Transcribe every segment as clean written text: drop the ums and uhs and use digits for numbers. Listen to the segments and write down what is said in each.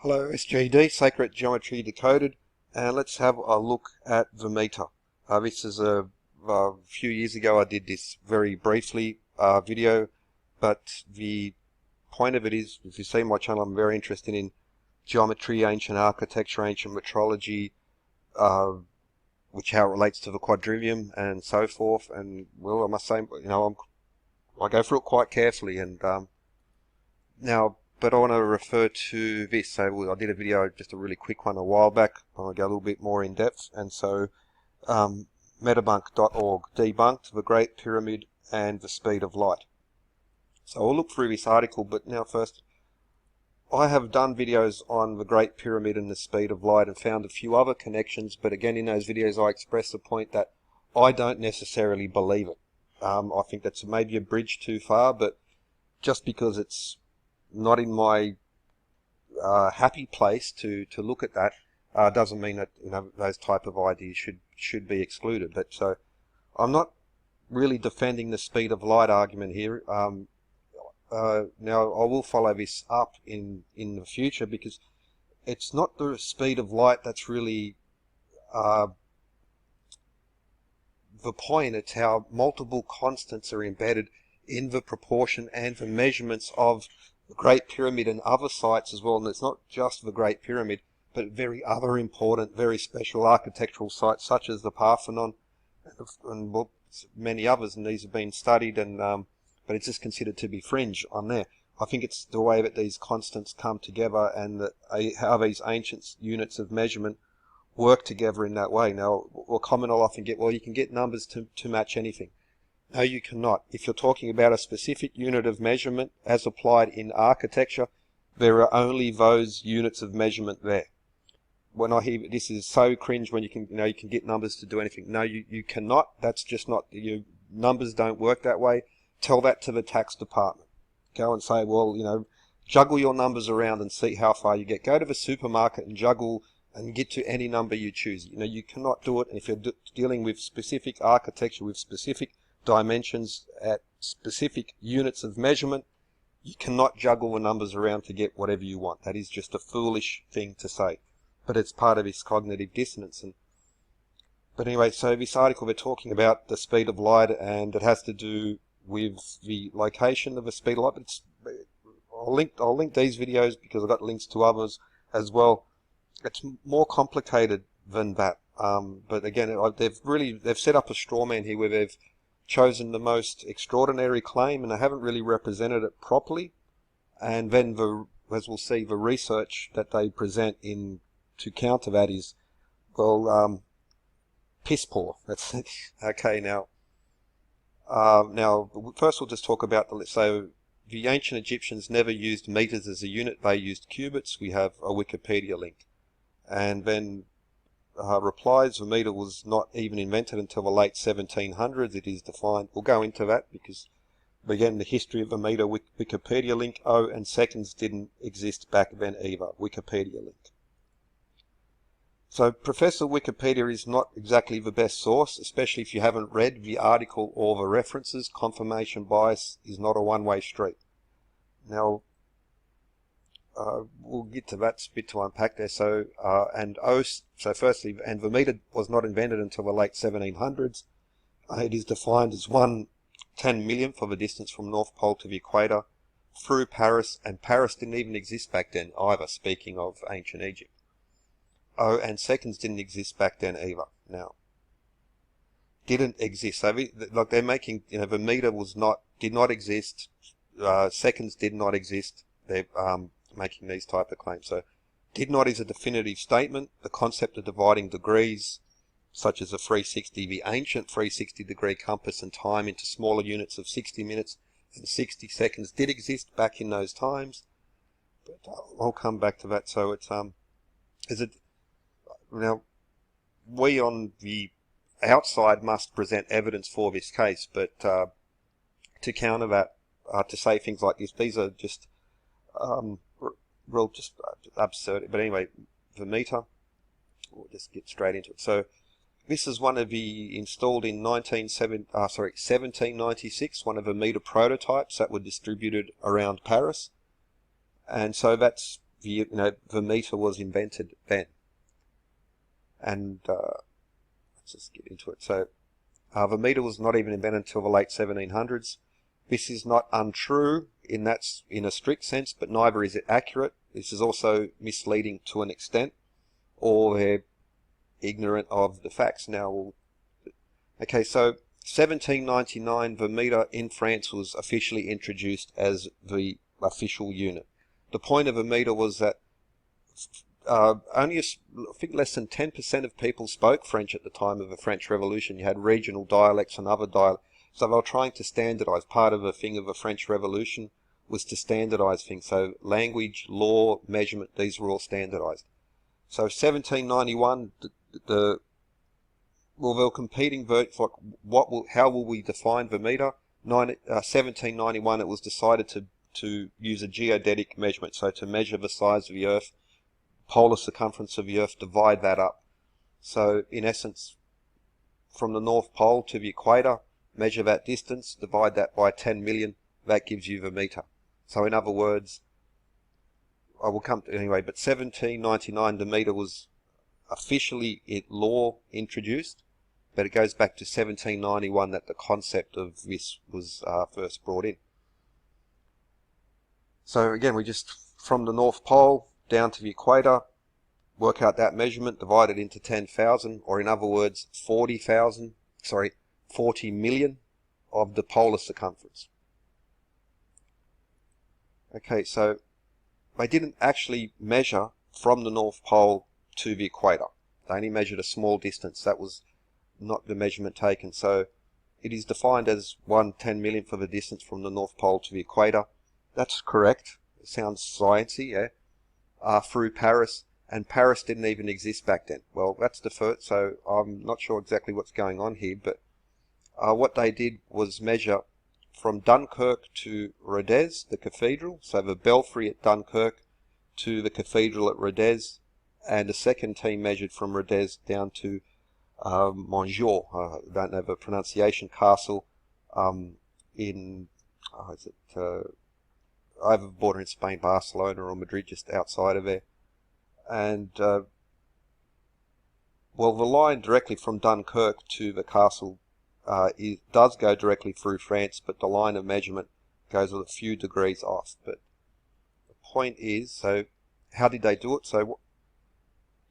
Hello SGD, Sacred Geometry Decoded, and let's have a look at the meter. This is a few years ago I did this very briefly video, but the point of it is, if you see my channel, I'm very interested in geometry, ancient architecture, ancient metrology, which how it relates to the quadrivium and so forth. And well, I must say, I go through it quite carefully, and but I want to refer to this. So I did a video, just a really quick one a while back. I want to go a little bit more in depth. And so metadebunk.org, debunked the Great Pyramid and the speed of light. So I'll look through this article, but now first, I have done videos on the Great Pyramid and the speed of light and found a few other connections, but again in those videos I express the point that I don't necessarily believe it. I think that's maybe a bridge too far, but just because it's not in my happy place to look at that doesn't mean that those type of ideas should be excluded. But so I'm not really defending the speed of light argument here. Now I will follow this up in the future, because it's not the speed of light that's really the point. It's how multiple constants are embedded in the proportion and the measurements of the Great Pyramid and other sites as well. And it's not just the Great Pyramid, but very other important, very special architectural sites such as the Parthenon and well, many others. And these have been studied, and but it's just considered to be fringe on there. I think it's the way that these constants come together, and that how these ancient units of measurement work together in that way. Now, a comment I'll often get, well, you can get numbers to match anything. No, you cannot. If you're talking about a specific unit of measurement as applied in architecture, there are only those units of measurement there. When I hear this is so cringe when you can get numbers to do anything. No, you cannot. That's just not, your numbers don't work that way. Tell that to the tax department. Go and say, well, juggle your numbers around and see how far you get. Go to the supermarket and juggle and get to any number you choose. You cannot do it. And if you're dealing with specific architecture, with specific dimensions at specific units of measurement, you cannot juggle the numbers around to get whatever you want. That is just a foolish thing to say, but it's part of his cognitive dissonance. But anyway, so this article, they're talking about the speed of light, and it has to do with the location of the speed of light. But I'll link these videos because I've got links to others as well. It's more complicated than that. But again, they've set up a straw man here where they've chosen the most extraordinary claim, and they haven't really represented it properly. And then as we'll see, the research that they present to counter that is, well, piss poor. That's okay. Now first we'll just talk about so the ancient Egyptians never used meters as a unit. They used cubits. We have a Wikipedia link. And then replies, the meter was not even invented until the late 1700s. It is defined. We'll go into that because, again, the history of the meter, Wikipedia link, and seconds didn't exist back then either. Wikipedia link. So Professor Wikipedia is not exactly the best source, especially if you haven't read the article or the references. Confirmation bias is not a one-way street. Now, we'll get to that bit to unpack there. So, firstly, and the meter was not invented until the late 1700s. It is defined as 1/10 millionth of a distance from North Pole to the equator through Paris, and Paris didn't even exist back then either, speaking of ancient Egypt. And seconds didn't exist back then either. Now, didn't exist. So, like they're making, the meter did not exist. Seconds did not exist. They're making these type of claims. So did not is a definitive statement. The concept of dividing degrees, such as a 360, the ancient 360 degree compass, and time into smaller units of 60 minutes and 60 seconds did exist back in those times. But I'll come back to that. So it's now we on the outside must present evidence for this case, but to counter that, to say things like this, these are just just absurd. But anyway, the meter, we'll just get straight into it. So this is one of the installed in 1796, one of the meter prototypes that were distributed around Paris. And so that's the meter was invented then. And let's just get into it. So the meter was not even invented until the late 1700s. This is not untrue in a strict sense, but neither is it accurate. This is also misleading to an extent, or they're ignorant of the facts. Now, okay, so 1799, the meter in France was officially introduced as the official unit. The point of a meter was that only, I think, less than 10% of people spoke French at the time of the French Revolution. You had regional dialects and other dialects. So they were trying to standardize. Part of the thing of the French Revolution was to standardize things. So language, law, measurement, these were all standardized. So 1791, there were competing verdicts like how will we define the meter? 1791, it was decided to use a geodetic measurement, so to measure the size of the Earth, polar circumference of the Earth, divide that up. So in essence, from the North Pole to the equator, measure that distance, divide that by 10 million, that gives you the meter. So in other words, I will come to anyway, but 1799 the meter was officially in law introduced, but it goes back to 1791 that the concept of this was first brought in. So again, we just, from the North Pole down to the equator, work out that measurement, divide it into 10,000, or in other words, 40 million of the polar circumference. Okay, so they didn't actually measure from the North Pole to the equator. They only measured a small distance. That was not the measurement taken. So it is defined as 1/10 millionth for the distance from the North Pole to the equator. That's correct. It sounds sciencey, yeah. Through Paris, and Paris didn't even exist back then. Well, that's the first, so I'm not sure exactly what's going on here, but what they did was measure from Dunkirk to Rodez, the cathedral, so the belfry at Dunkirk to the cathedral at Rodez, and the second team measured from Rodez down to Montjoie, I don't know the pronunciation, castle in, over the border in Spain, Barcelona or Madrid, just outside of there. And, well, the line directly from Dunkirk to the castle does go directly through France, but the line of measurement goes a few degrees off. But the point is, so how did they do it? So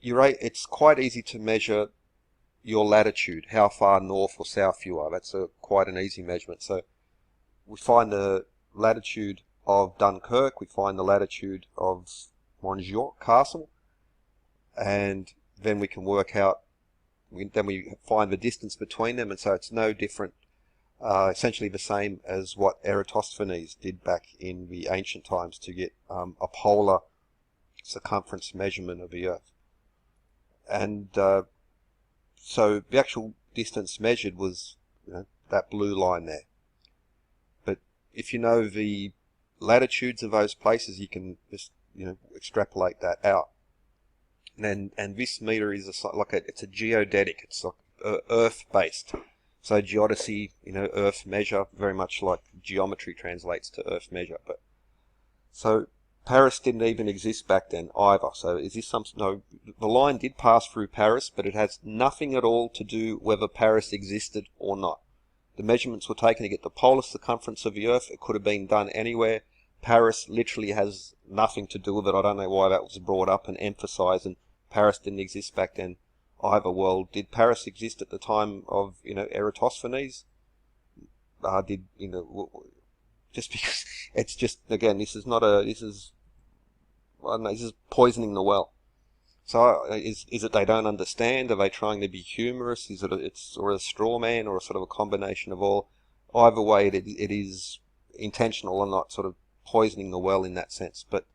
it's quite easy to measure your latitude, how far north or south you are. That's quite an easy measurement. So we find the latitude of Dunkirk, we find the latitude of Montjoie Castle, and then we can work out, then we find the distance between them, and so it's no different, essentially the same as what Eratosthenes did back in the ancient times to get a polar circumference measurement of the Earth. And so the actual distance measured was, that blue line there. But if you know the latitudes of those places, you can just extrapolate that out. And this meter is it's a geodetic. It's like Earth based. So geodesy, Earth measure, very much like geometry translates to Earth measure. But so Paris didn't even exist back then either. So is this no? The line did pass through Paris, but it has nothing at all to do whether Paris existed or not. The measurements were taken to get the polar circumference of the Earth. It could have been done anywhere. Paris literally has nothing to do with it. I don't know why that was brought up and emphasized, and Paris didn't exist back then either. Well, did Paris exist at the time of, Eratosthenes? Just because it's just, again, this is poisoning the well. So is it they don't understand? Are they trying to be humorous? Is it or a straw man, or a sort of a combination of all? Either way, it is intentional and not sort of poisoning the well in that sense. But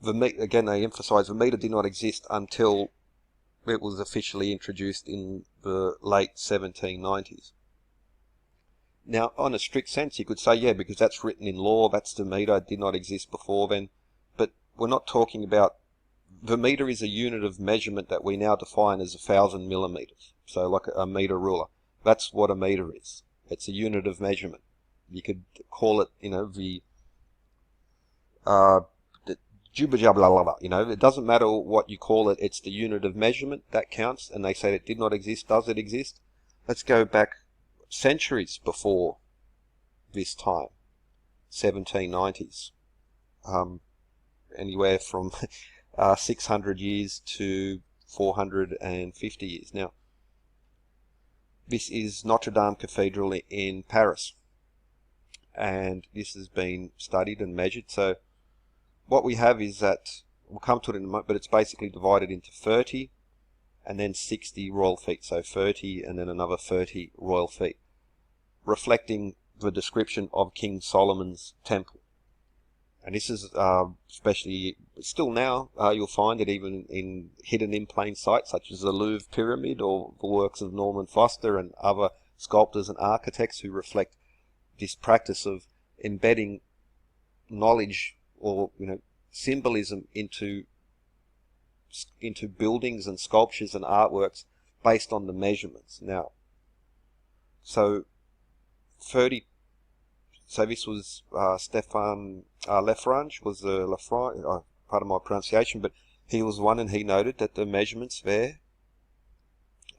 again, they emphasize the meter did not exist until it was officially introduced in the late 1790s. Now, on a strict sense, you could say, yeah, because that's written in law, that's the meter, it did not exist before then. But we're not talking about, the meter is a unit of measurement that we now define as 1,000 millimeters. So like a meter ruler. That's what a meter is. It's a unit of measurement. You could call it, the You know, it doesn't matter what you call it, it's the unit of measurement that counts, and they say it did not exist. Does it exist? Let's go back centuries before this time, 1790s, anywhere from 600 years to 450 years. Now, this is Notre Dame Cathedral in Paris, and this has been studied and measured. So what we have is that, we'll come to it in a moment, but it's basically divided into 30 and then 60 royal feet. So 30 and then another 30 royal feet, reflecting the description of King Solomon's temple. And this is especially still now, you'll find it even in hidden in plain sight, such as the Louvre Pyramid or the works of Norman Foster and other sculptors and architects who reflect this practice of embedding knowledge or, you know, symbolism into buildings and sculptures and artworks based on the measurements. Now, so this was Stefan Lefrange, pardon my pronunciation, but he was one, and he noted that the measurements there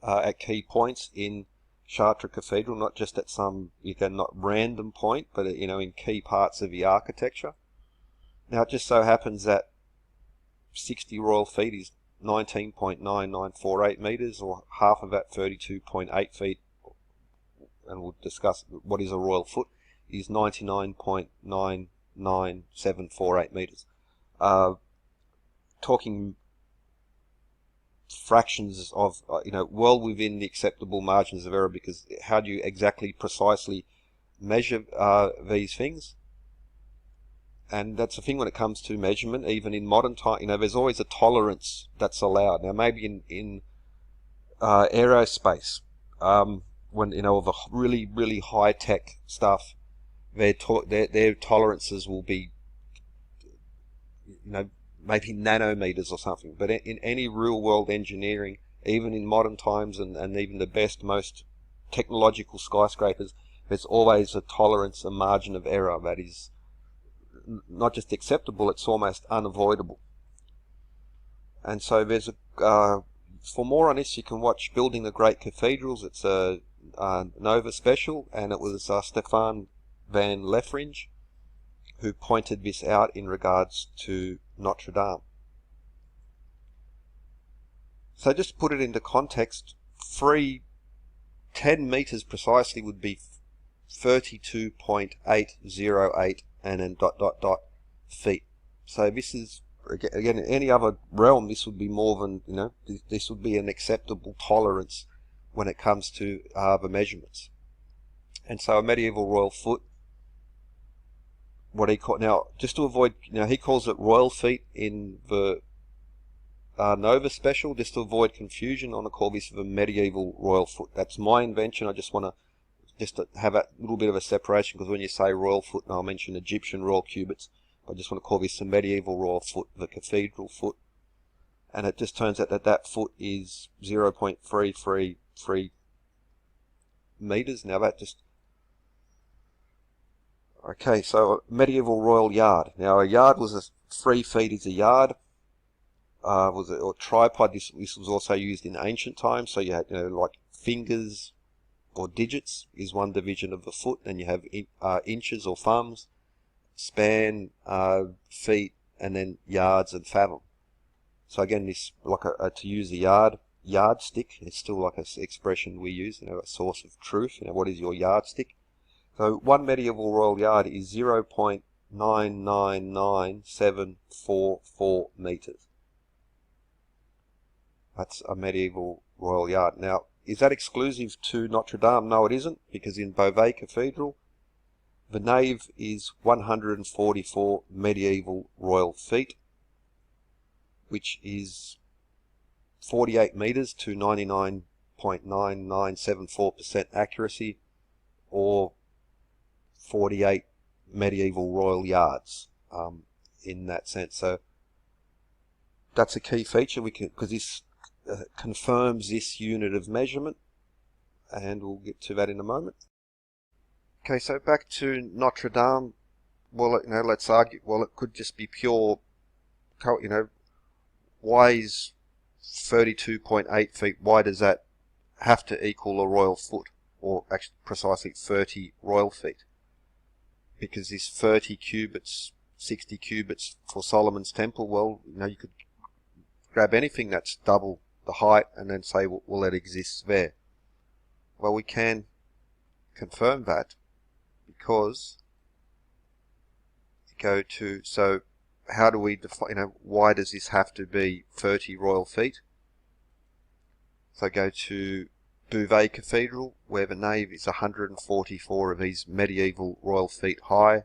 at key points in Chartres Cathedral, not just at some, not random point, but in key parts of the architecture. Now, it just so happens that 60 royal feet is 19.9948 meters, or half of that, 32.8 feet, and we'll discuss what is a royal foot, is 99.99748 meters. Talking fractions of, well within the acceptable margins of error, because how do you exactly precisely measure these things? And that's the thing when it comes to measurement, even in modern time, there's always a tolerance that's allowed. Now, maybe in aerospace, when, the really, really high-tech stuff, their tolerances will be, maybe nanometers or something. But in any real-world engineering, even in modern times and even the best, most technological skyscrapers, there's always a tolerance, a margin of error that is not just acceptable, it's almost unavoidable. And so there's for more on this, you can watch Building the Great Cathedrals. It's a Nova special, and it was Stefan van Lefrange who pointed this out in regards to Notre Dame. So just to put it into context, 10 meters precisely would be 32.808 and then ... feet. So this is, again, in any other realm, this would be more than, this would be an acceptable tolerance when it comes to the measurements. And so a medieval royal foot, what he called, now just to avoid, he calls it royal feet in the Nova special, just to avoid confusion. I'm going to call this the medieval royal foot. That's my invention. I just want to have a little bit of a separation, because when you say royal foot, I'll mention Egyptian royal cubits. I just want to call this the medieval royal foot, the cathedral foot. And it just turns out that foot is 0.333 meters. Now that just... Okay, so medieval royal yard. Now a yard was 3 feet is a yard. Or tripod. This was also used in ancient times. So you had, like fingers or digits is one division of the foot, and you have inches or thumbs, span, feet, and then yards and fathom. So again, this, like to use the yardstick, it's still like an expression we use, a source of truth. What is your yardstick? So one medieval royal yard is 0.999744 meters. That's a medieval royal yard. Now, is that exclusive to Notre Dame? No, it isn't, because in Beauvais Cathedral, the nave is 144 medieval royal feet, which is 48 meters to 99.9974% accuracy, or 48 medieval royal yards in that sense. So that's a key feature, because this confirms this unit of measurement, and we'll get to that in a moment. Okay, so back to Notre Dame. Well, let's argue, well, it could just be pure why is 32.8 feet, why does that have to equal a royal foot, or actually precisely 30 royal feet? Because this 30 cubits, 60 cubits for Solomon's temple, well, you could grab anything that's double the height and then say, well, it exists there. Well, we can confirm that because go to, so how do we define, why does this have to be 30 royal feet? So go to Beauvais Cathedral, where the nave is 144 of these medieval royal feet high,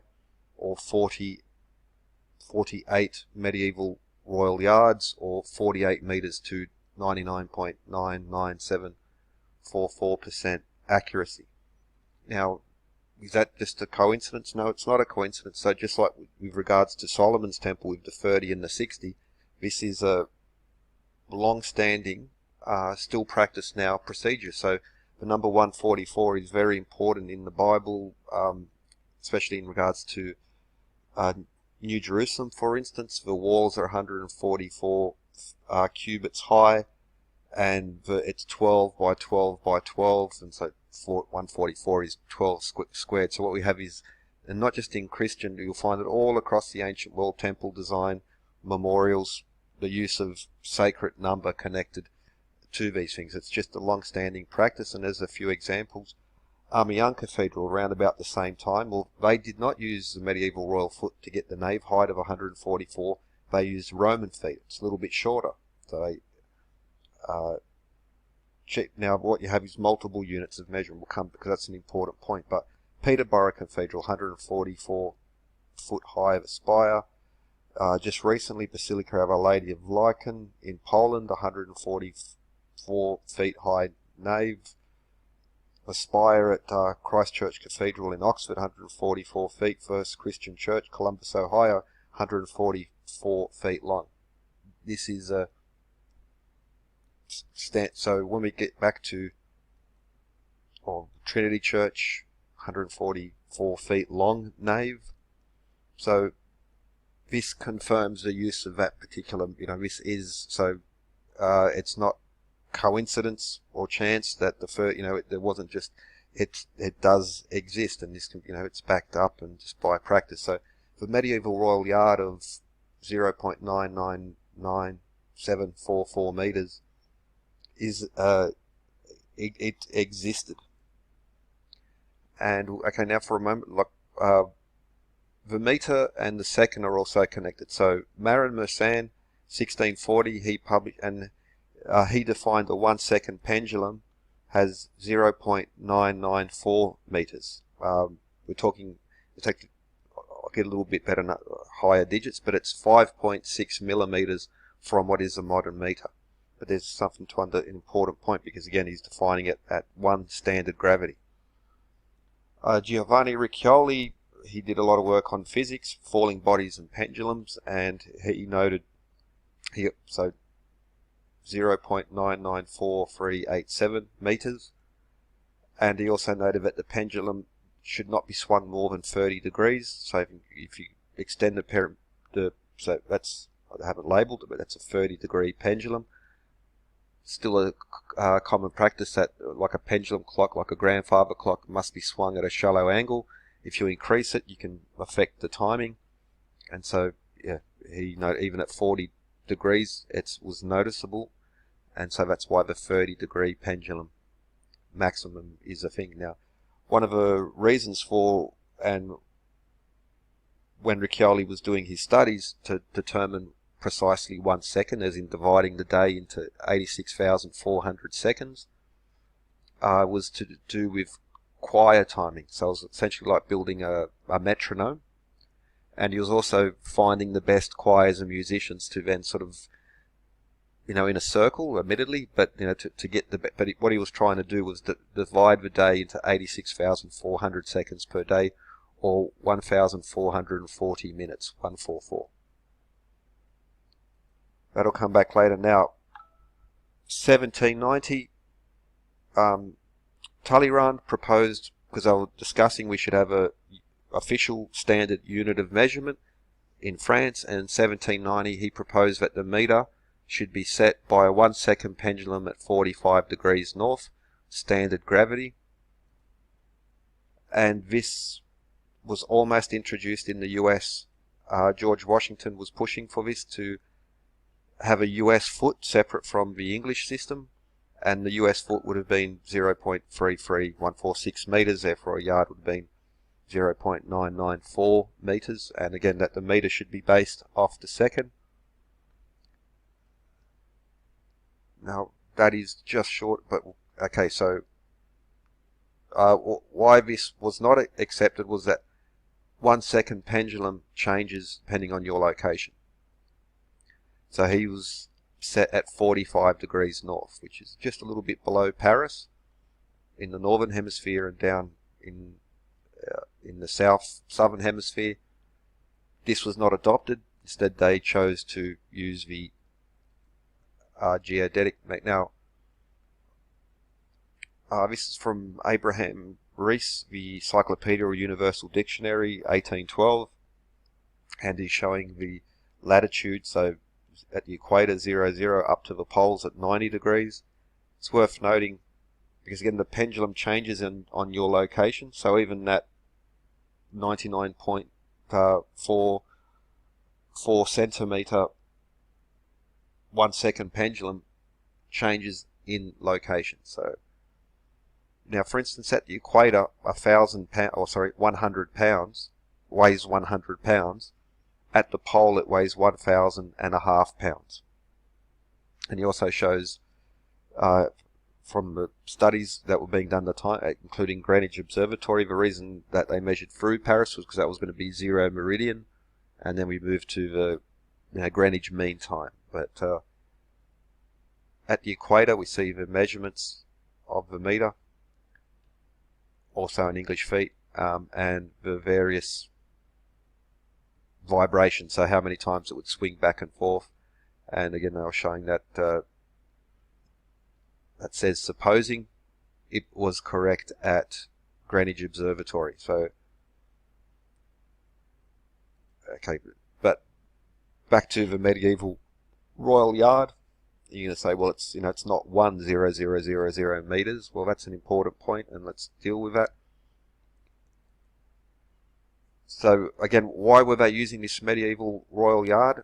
or 48 medieval royal yards, or 48 metres to 99.99744% accuracy. Now, is that just a coincidence? No, it's not a coincidence. So just like with regards to Solomon's temple with the 30 and the 60, this is a long-standing, still practiced now procedure. So the number 144 is very important in the Bible, especially in regards to New Jerusalem, for instance. The walls are 144 cubits high, and it's 12 by 12 by 12, and so 144 is 12 squared. So what we have is, and not just in Christian, you'll find it all across the ancient world, temple design, memorials, the use of sacred number connected to these things. It's just a long-standing practice, and there's a few examples. Amiens Cathedral, around about the same time, well, they did not use the medieval royal foot to get the nave height of 144. They used Roman feet. It's a little bit shorter. So they now what you have is multiple units of measurement. We'll come, because that's an important point. But Peterborough Cathedral, 144 foot high of a spire. Just recently, Basilica of Our Lady of Lycan in Poland, 144 feet high nave. A spire at Christchurch Cathedral in Oxford, 144 feet. First Christian Church, Columbus, Ohio, 144 feet long. This is a so when we get back to Trinity Church, 144 feet long nave. So this confirms the use of that particular, this is, so it's not coincidence or chance that the first, there wasn't just, it does exist, and this can, it's backed up and just by practice. So the medieval royal yard of 0.999744 meters is it existed. And okay, now for a moment, look, the Metre and the second are also connected. So Marin Mersenne, 1640, he published, and he defined the 1 second pendulum has 0.994 meters. We're talking, I'll get a little bit better, higher digits, but it's 5.6 millimeters from what is a modern meter. But there's something to an important point, because again, he's defining it at 1 standard gravity. Giovanni Riccioli, he did a lot of work on physics, falling bodies and pendulums, and he noted here, so 0.994387 meters, and he also noted that the pendulum should not be swung more than 30 degrees. So if you extend so that's, I haven't labelled it, but that's a 30-degree pendulum. Still a common practice that, like a pendulum clock, like a grandfather clock, must be swung at a shallow angle. If you increase it, you can affect the timing. And so, yeah, he noted even at 40 degrees, it was noticeable. And so that's why the 30-degree pendulum maximum is a thing. Now, one of the reasons for, and when Riccioli was doing his studies to determine precisely 1 second, as in dividing the day into 86,400 seconds, was to do with choir timing. So it was essentially like building a metronome, and he was also finding the best choirs and musicians to then sort of, in a circle, admittedly, but to get what he was trying to do was divide the day into 86,400 seconds per day, or 1,440 minutes, 144. That'll come back later. Now, 1790, Talleyrand proposed, because they were discussing we should have a official standard unit of measurement. in France, and in 1790 he proposed that the meter should be set by a 1 second pendulum at 45 degrees north, standard gravity, and this was almost introduced in the US. George Washington was pushing for this to have a US foot separate from the English system, and the US foot would have been 0.33146 meters, therefore a yard would have been 0.994 meters, and again that the meter should be based off the second. Now that is just short, but okay, so why this was not accepted was that 1 second pendulum changes depending on your location. So he was set at 45 degrees north, which is just a little bit below Paris in the northern hemisphere, and down in the southern hemisphere. This was not adopted. Instead, they chose to use the geodetic. Now, this is from Abraham Rees, the Encyclopedia or Universal Dictionary, 1812, and he's showing the latitude, so at the equator 00 up to the poles at 90 degrees. It's worth noting, because again the pendulum changes on your location, so even that 99.44 centimeter 1 second pendulum changes in location. So now, for instance, at the equator, 100 pounds weighs 100 pounds. At the pole, it weighs 1,500 pounds. And he also shows from the studies that were being done at the time, including Greenwich Observatory, the reason that they measured through Paris was because that was going to be 0 meridian, and then we moved to the Greenwich Mean Time. But at the equator, we see the measurements of the meter, also in English feet, and the various vibrations, so how many times it would swing back and forth. And again, they were showing that that says supposing it was correct at Greenwich Observatory. So okay, but back to the medieval royal yard. You're going to say, well, it's it's not 1,000 meters. Well, that's an important point, and let's deal with that. So again, why were they using this medieval royal yard?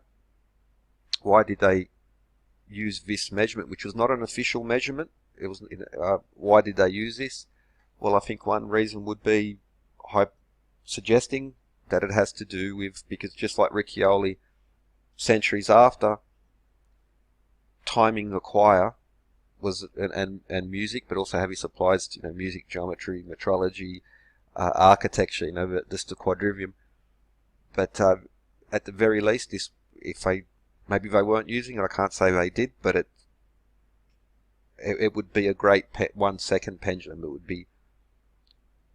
Why did they use this measurement, which was not an official measurement? It was. Why did they use this? Well, I think one reason would be suggesting that it has to do with, because just like Riccioli, centuries after, timing the choir was and music, but also heavy supplies to music, geometry, metrology, architecture, just the quadrivium. But at the very least, this, if maybe they weren't using it, I can't say they did, but it would be a great 1 second pendulum. It would be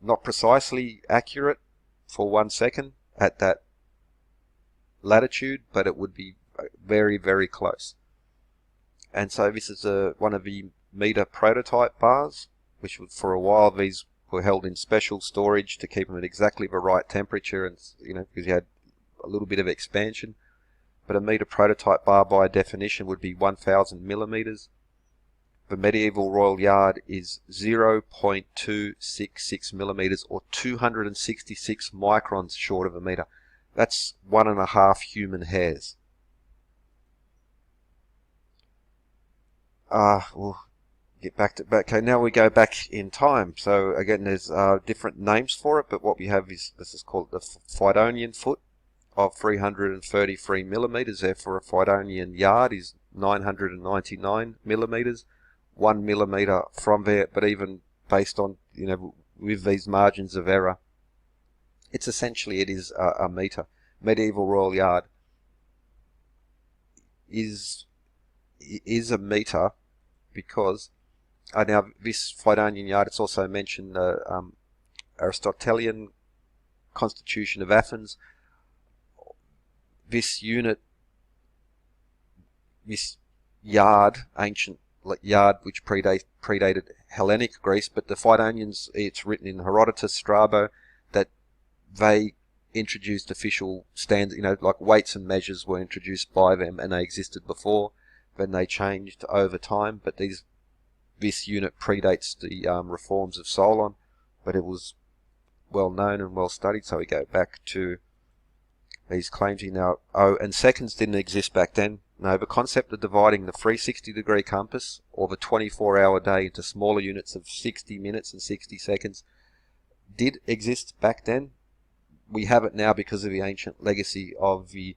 not precisely accurate for 1 second at that latitude, but it would be very, very close. And so this is one of the meter prototype bars, which for a while these were held in special storage to keep them at exactly the right temperature, and because you had a little bit of expansion. But a meter prototype bar by definition would be 1,000 millimeters. The medieval royal yard is 0.266 millimeters, or 266 microns short of a meter. That's 1.5 human hairs. We'll get back to okay. Now we go back in time. So again, there's different names for it, but what we have is, this is called the Fidonian foot of 333 millimeters. Therefore, a Fidonian yard is 999 millimeters, 1 millimeter from there. But even based on with these margins of error, it is a meter. Medieval royal yard is a meter, because now this Fidonian yard, it's also mentioned Aristotelian Constitution of Athens. This unit, this yard, ancient yard which predated Hellenic Greece, but the Fidonians, it's written in Herodotus, Strabo, that they introduced official standard, like weights and measures were introduced by them, and they existed before, then they changed over time. But this unit predates the reforms of Solon, but it was well known and well studied. So we go back to these claims here now. Oh, and seconds didn't exist back then. No, the concept of dividing the 360-degree compass or the 24-hour day into smaller units of 60 minutes and 60 seconds did exist back then. We have it now because of the ancient legacy of the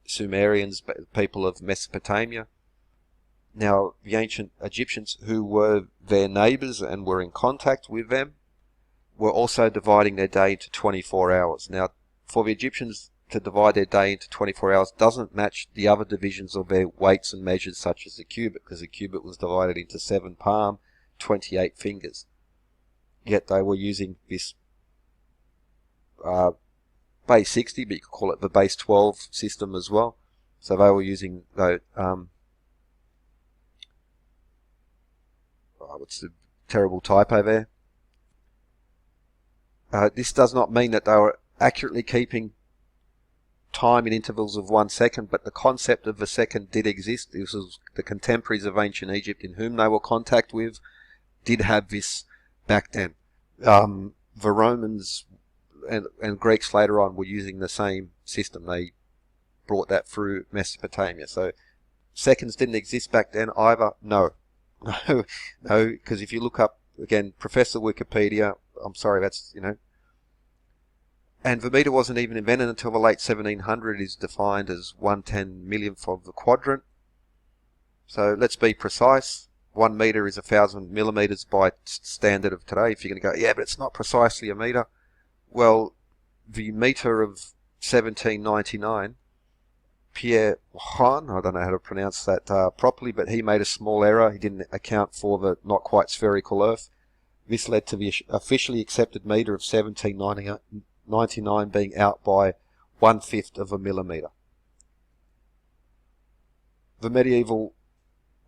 Sumerians, people of Mesopotamia. Now, the ancient Egyptians, who were their neighbors and were in contact with them, were also dividing their day into 24 hours. Now, for the Egyptians to divide their day into 24 hours doesn't match the other divisions of their weights and measures, such as the cubit, because the cubit was divided into 7 palm, 28 fingers. Yet they were using this base 60, but you could call it the base 12 system as well. So they were using the what's the terrible typo there? This does not mean that they were accurately keeping time in intervals of 1 second, but the concept of the second did exist. This was the contemporaries of ancient Egypt in whom they were contact with did have this back then. The Romans and Greeks later on were using the same system. They brought that through Mesopotamia. So seconds didn't exist back then either. No, because if you look up again, Professor Wikipedia, I'm sorry, that's and the meter wasn't even invented until the late 1700s. It is defined as 1/10 millionth of the quadrant. So let's be precise. 1 meter is 1,000 millimeters by standard of today. If you're going to go, yeah, but it's not precisely a meter. Well, the meter of 1799, Pierre Juan, I don't know how to pronounce that properly, but he made a small error. He didn't account for the not quite spherical Earth. This led to the officially accepted meter of 1799 being out by 1/5 of a millimeter. The medieval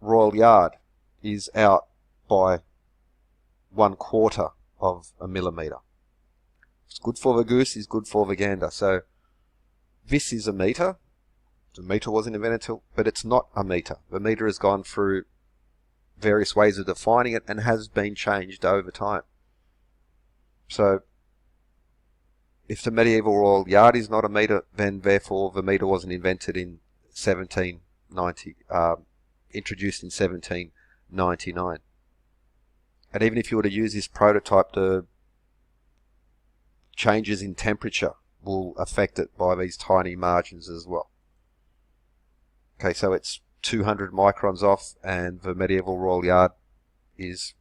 royal yard is out by 1/4 of a millimeter. It's good for the goose, is good for the gander. So this is a meter. The meter wasn't invented but it's not a meter. The meter has gone through various ways of defining it and has been changed over time. So if the medieval royal yard is not a meter, then therefore the meter wasn't invented in 1790, introduced in 1799. And even if you were to use this prototype, the changes in temperature will affect it by these tiny margins as well. Okay, so it's 200 microns off, and the medieval royal yard is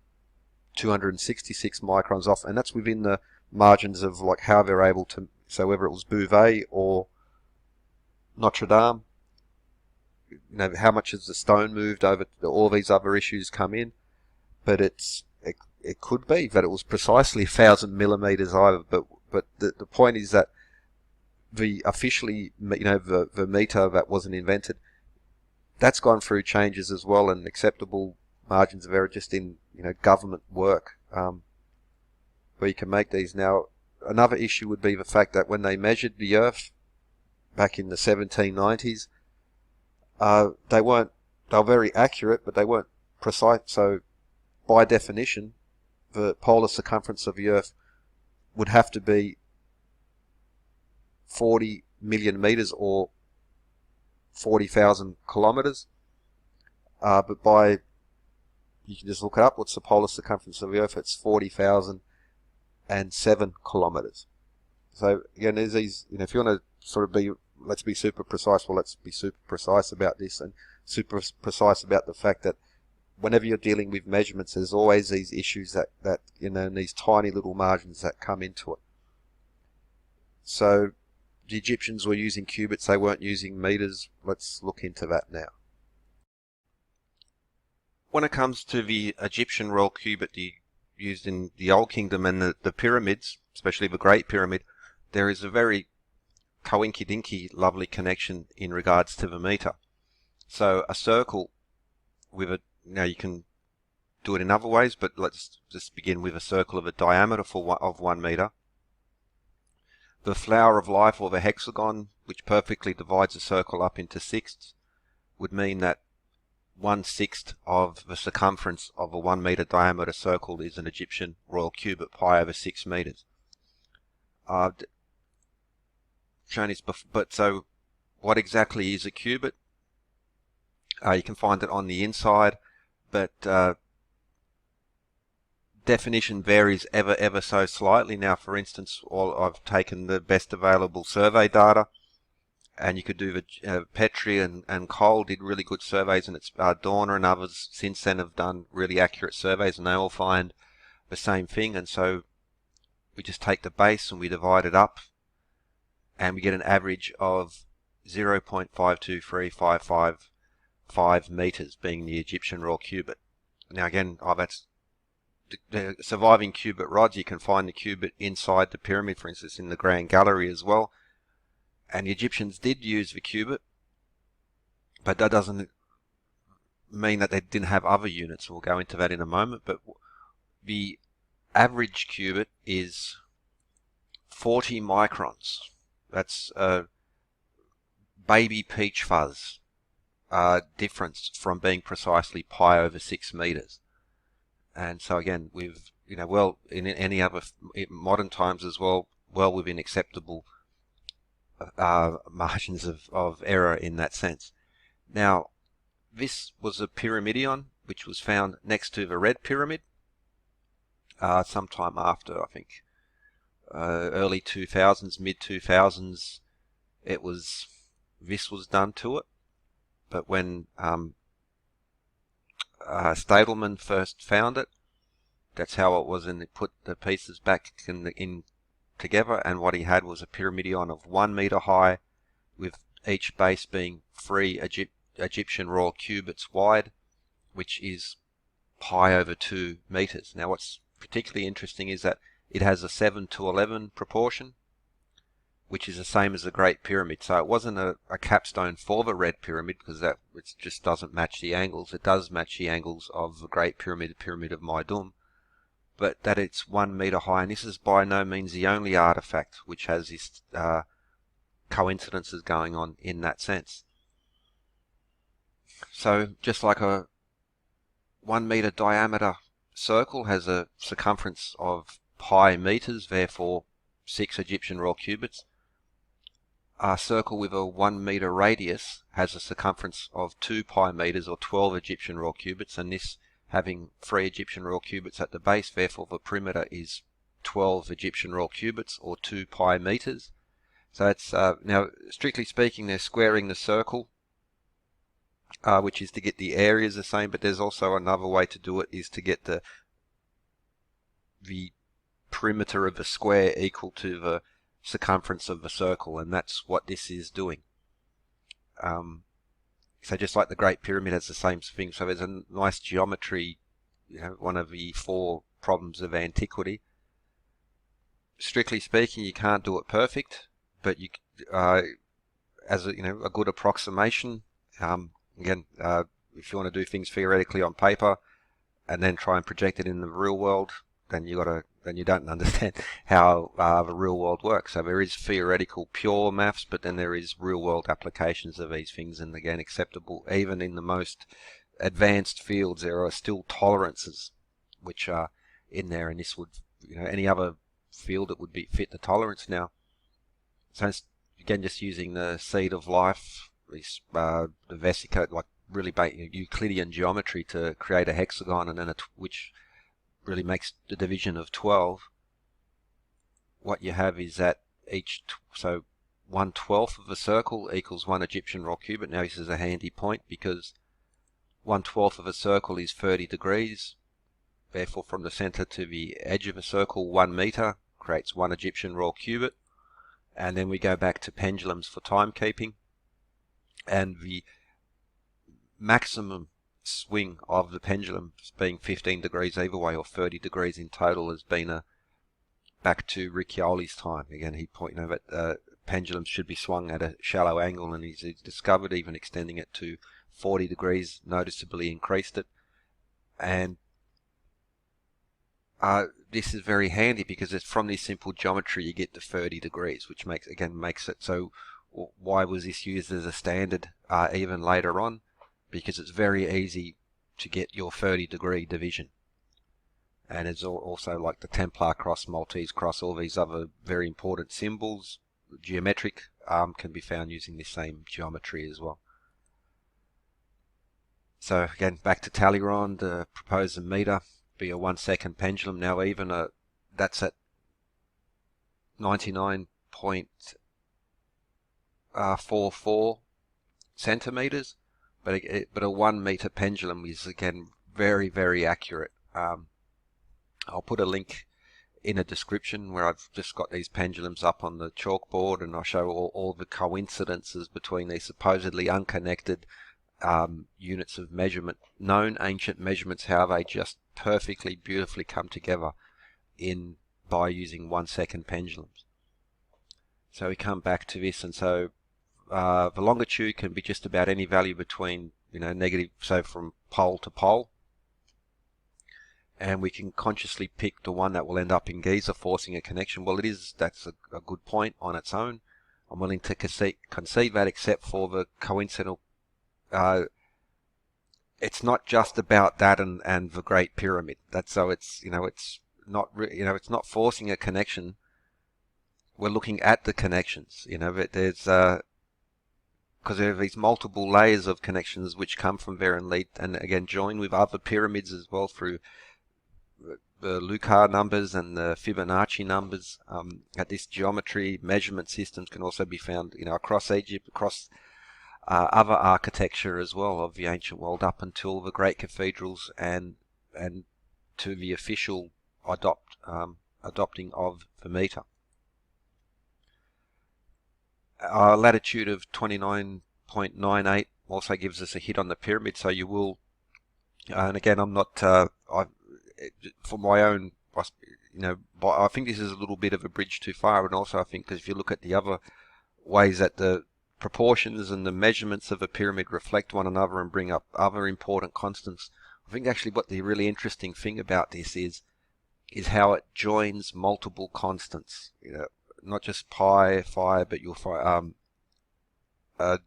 266 microns off, and that's within the margins of like how they're able to, so whether it was Beauvais or Notre Dame, how much has the stone moved over, all these other issues come in, but it could be that it was precisely 1,000 millimeters either, but the point is that the officially, the meter that wasn't invented, that's gone through changes as well, and acceptable margins of error just in government work where you can make these. Now, another issue would be the fact that when they measured the Earth back in the 1790s, they were very accurate, but they weren't precise. So, by definition, the polar circumference of the Earth would have to be 40 million meters or 40,000 kilometers. But you can just look it up. What's the polar circumference of the Earth? It's 40,007 kilometers. So again, there's these. If you want to sort of be, let's be super precise. Well, let's be super precise about this, and super precise about the fact that whenever you're dealing with measurements, there's always these issues that and these tiny little margins that come into it. So the Egyptians were using cubits; they weren't using meters. Let's look into that now. When it comes to the Egyptian royal cubit used in the Old Kingdom and the pyramids, especially the Great Pyramid, there is a very coinky-dinky lovely connection in regards to the meter. So a circle with a, now you can do it in other ways, but let's just begin with a circle of a diameter of 1 meter. the flower of life, or the hexagon, which perfectly divides a circle up into sixths, would mean that 1/6 of the circumference of a 1 meter diameter circle is an Egyptian royal cubit, pi over 6 meters. Shown this before, but so what exactly is a cubit? You can find it on the inside, but definition varies ever so slightly. Now, for instance, I've taken the best available survey data, and you could do the Metre and Cole did really good surveys, and it's Dorner and others since then have done really accurate surveys, and they all find the same thing. And so we just take the base and we divide it up, and we get an average of 0.523555 meters being the Egyptian royal cubit. Now again, that's the surviving cubit rods. You can find the cubit inside the pyramid, for instance, in the Grand Gallery as well. And the Egyptians did use the cubit, but that doesn't mean that they didn't have other units. We'll go into that in a moment. But the average cubit is 40 microns. That's a baby peach fuzz difference from being precisely pi over 6 meters. And so again, we've, well, in any other modern times as well, well within acceptable margins of error in that sense. Now, this was a pyramidion which was found next to the Red Pyramid sometime after, I think, early 2000s, mid 2000s. This was done to it, but when Stadelman first found it, that's how it was, and they put the pieces back in together, and what he had was a pyramidion of 1 meter high, with each base being 3 Egyptian royal cubits wide, which is pi over 2 meters. Now what's particularly interesting is that it has a 7:11 proportion, which is the same as the Great Pyramid. So it wasn't a capstone for the Red Pyramid, because it just doesn't match the angles. It does match the angles of the Great Pyramid, the Pyramid of Meidum, but that it's 1 meter high. And this is by no means the only artifact which has this coincidences going on in that sense. So just like a 1 meter diameter circle has a circumference of pi meters, therefore 6 Egyptian royal cubits, a circle with a 1 meter radius has a circumference of 2 pi meters, or 12 Egyptian royal cubits, and this having 3 Egyptian royal cubits at the base, therefore the perimeter is 12 Egyptian royal cubits, or 2 pi meters. So it's now, strictly speaking, they're squaring the circle, which is to get the areas the same, but there's also another way to do it, is to get the perimeter of the square equal to the circumference of the circle, and that's what this is doing. So just like the Great Pyramid has the same thing, so there's a nice geometry, one of the 4 problems of antiquity. Strictly speaking, you can't do it perfect, but you, as a good approximation. Again, if you want to do things theoretically on paper and then try and project it in the real world, then you don't understand how the real world works. So there is theoretical pure maths, but then there is real world applications of these things, and again, acceptable even in the most advanced fields. There are still tolerances which are in there, and this would, any other field that would fit the tolerance now. So it's, again, just using the seed of life, the vesica, like really Euclidean geometry to create a hexagon, and then which really makes the division of 12. What you have is that so 1/12 of a circle equals 1 Egyptian royal cubit. Now this is a handy point, because 1/12 of a circle is 30 degrees. Therefore, from the center to the edge of a circle, 1 meter creates 1 Egyptian royal cubit. And then we go back to pendulums for timekeeping, and the maximum swing of the pendulum being 15 degrees either way, or 30 degrees in total, has been back to Riccioli's time. Again, he pointed out that pendulums should be swung at a shallow angle, and he's discovered even extending it to 40 degrees noticeably increased it. And this is very handy because it's from this simple geometry you get to 30 degrees, which makes it so. Why was this used as a standard even later on? Because it's very easy to get your 30-degree division. And it's also like the Templar cross, Maltese cross, all these other very important symbols, geometric, can be found using this same geometry as well. So again, back to Talleyrand, propose a meter be a 1 second pendulum. Now even that's at 99.44 centimeters, but a 1 meter pendulum is again very, very accurate. I'll put a link in a description where I've just got these pendulums up on the chalkboard, and I'll show all the coincidences between these supposedly unconnected units of measurement, known ancient measurements, how they just perfectly, beautifully come together by using 1 second pendulums. So we come back to this, and so the longitude can be just about any value between, negative, so from pole to pole. And we can consciously pick the one that will end up in Giza, forcing a connection. Well, that's a good point on its own. I'm willing to concede that, except for the coincidental. It's not just about that and the Great Pyramid. It's not it's not forcing a connection. We're looking at the connections. But there's because there are these multiple layers of connections which come from there and lead, and again join with other pyramids as well through the Lucas numbers and the Fibonacci numbers. At this geometry, measurement systems can also be found, across Egypt, across other architecture as well of the ancient world, up until the great cathedrals and to the official adopting of the meter. A latitude of 29.98 also gives us a hit on the pyramid, so you will, and again I'm not, for my own, I think this is a little bit of a bridge too far, and also I think because if you look at the other ways that the proportions and the measurements of a pyramid reflect one another and bring up other important constants, I think actually what the really interesting thing about this is how it joins multiple constants, not just pi, phi, but you'll find, I'll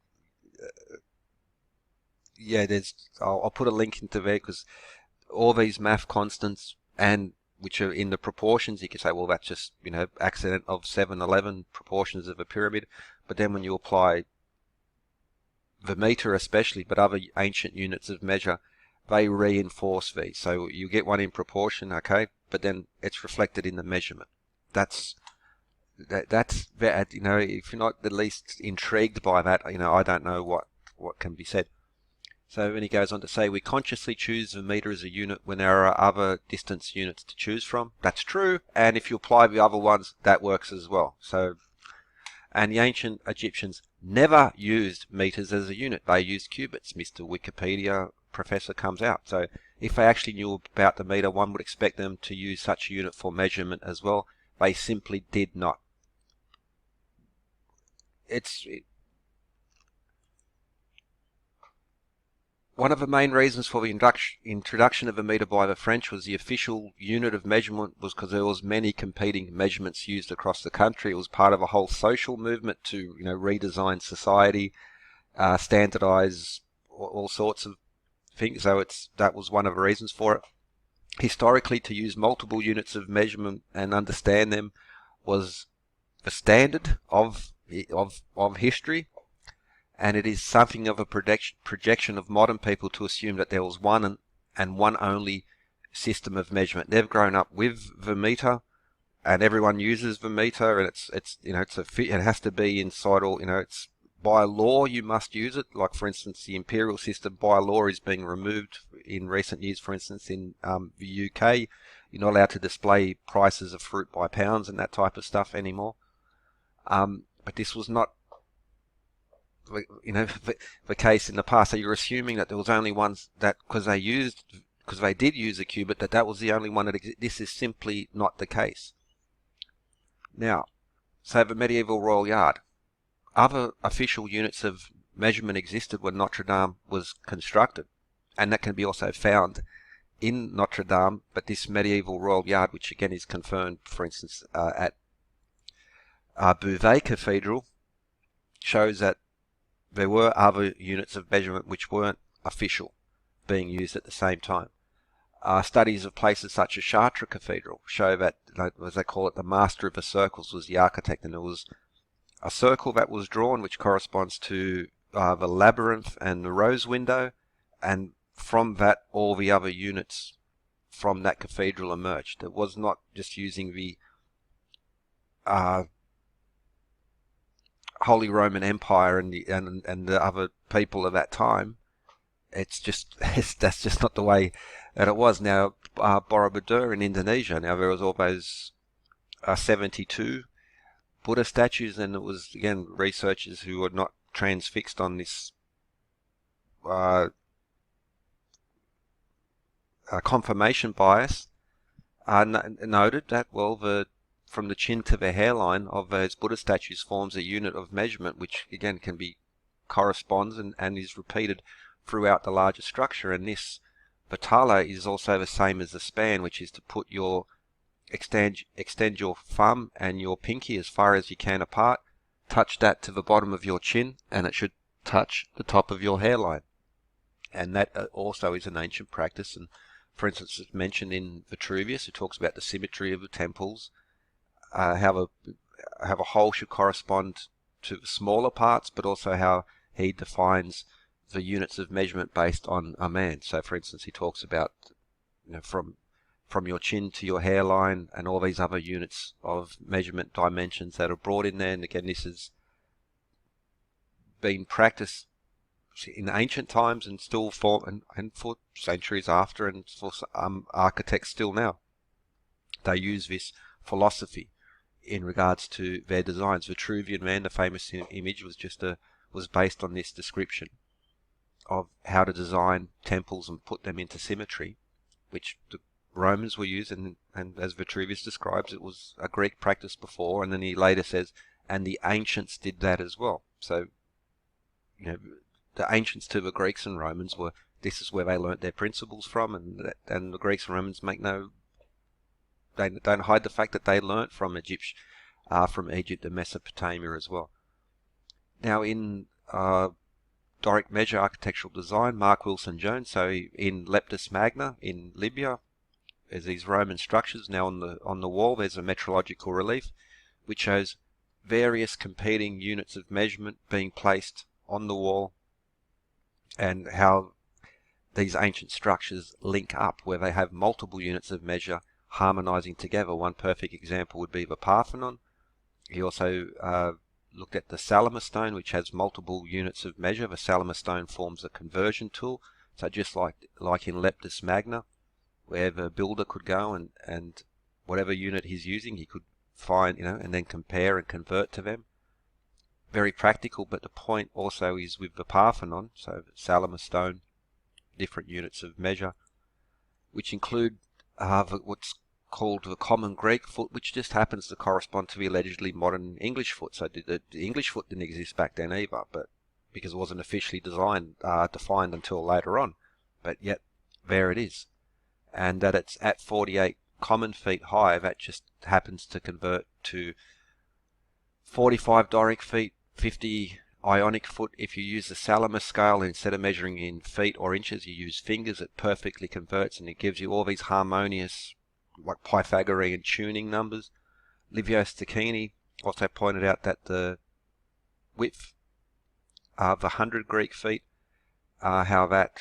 put a link into there, because all these math constants, and which are in the proportions, you can say, well, that's just, accident of 711 proportions of a pyramid. But then when you apply the meter especially, but other ancient units of measure, they reinforce these. So you get one in proportion, okay, but then it's reflected in the measurement. That's that, if you're not at least intrigued by that, I don't know what can be said. So then he goes on to say, we consciously choose the meter as a unit when there are other distance units to choose from. That's true, and if you apply the other ones, that works as well. So, and the ancient Egyptians never used meters as a unit. They used cubits. Mr. Wikipedia professor comes out. So if they actually knew about the meter, one would expect them to use such a unit for measurement as well. They simply did not. One of the main reasons for the introduction of a meter by the French was the official unit of measurement was because there was many competing measurements used across the country. It was part of a whole social movement to redesign society, standardize all sorts of things. So that was one of the reasons for it. Historically, to use multiple units of measurement and understand them was the standard of history. And it is something of a projection of modern people to assume that there was one and one only system of measurement. They've grown up with the meter, and everyone uses the meter, and it has to be inside all. It's by law you must use it. Like for instance, the imperial system by law is being removed in recent years. For instance, in the UK, you're not allowed to display prices of fruit by pounds and that type of stuff anymore. But this was not the case in the past. So you're assuming that there was only ones that because they did use a cubit, that was the only one that existed. This is simply not the case. Now, say the medieval royal yard. Other official units of measurement existed when Notre Dame was constructed, and that can be also found in Notre Dame, but this medieval royal yard, which again is confirmed, for instance, at Beauvais Cathedral, shows that there were other units of measurement which weren't official being used at the same time. Studies of places such as Chartres Cathedral show that, as they call it, the master of the circles was the architect, and there was a circle that was drawn which corresponds to the labyrinth and the rose window, and from that all the other units from that cathedral emerged. It was not just using the Holy Roman Empire and the other people of that time. That's just not the way that it was. Now, Borobudur in Indonesia, now there was all those 72 Buddha statues, and it was, again, researchers who were not transfixed on this confirmation bias noted that, well, from the chin to the hairline of those Buddha statues forms a unit of measurement, which again can be corresponds and is repeated throughout the larger structure. And this Vatala is also the same as the span, which is to put your extend your thumb and your pinky as far as you can apart, touch that to the bottom of your chin, and it should touch the top of your hairline. And that also is an ancient practice. And for instance, it's mentioned in Vitruvius, who talks about the symmetry of the temples, how a whole should correspond to the smaller parts, but also how he defines the units of measurement based on a man. So, for instance, he talks about, from your chin to your hairline and all these other units of measurement dimensions that are brought in there. And again, this has been practiced in ancient times and still and for centuries after, and for architects still now. They use this philosophy in regards to their designs. Vitruvian Man, the famous image, was based on this description of how to design temples and put them into symmetry, which the Romans were using, and as Vitruvius describes, it was a Greek practice before, and then he later says, and the ancients did that as well. So, the ancients to the Greeks and Romans this is where they learnt their principles from, and the Greeks and Romans they don't hide the fact that they learnt from Egypt and Mesopotamia as well. Now, in Doric measure architectural design, Mark Wilson Jones, so in Leptis Magna in Libya, there's these Roman structures. Now on the wall there's a metrological relief which shows various competing units of measurement being placed on the wall, and how these ancient structures link up where they have multiple units of measure harmonizing together. One perfect example would be the Parthenon. He also looked at the Salamis stone, which has multiple units of measure. The Salamis stone forms a conversion tool. So just like in Leptis Magna, where the builder could go and whatever unit he's using, he could find, and then compare and convert to them. Very practical, but the point also is with the Parthenon, so the Salamis stone, different units of measure, which include what's called the common Greek foot, which just happens to correspond to the allegedly modern English foot. So the English foot didn't exist back then either, but because it wasn't officially defined until later on. But yet, there it is. And that it's at 48 common feet high, that just happens to convert to 45 Doric feet, 50 Ionic foot. If you use the Salamis scale, instead of measuring in feet or inches, you use fingers, it perfectly converts, and it gives you all these harmonious, like Pythagorean tuning numbers. Livio Stachini also pointed out that the width of 100 Greek feet, how that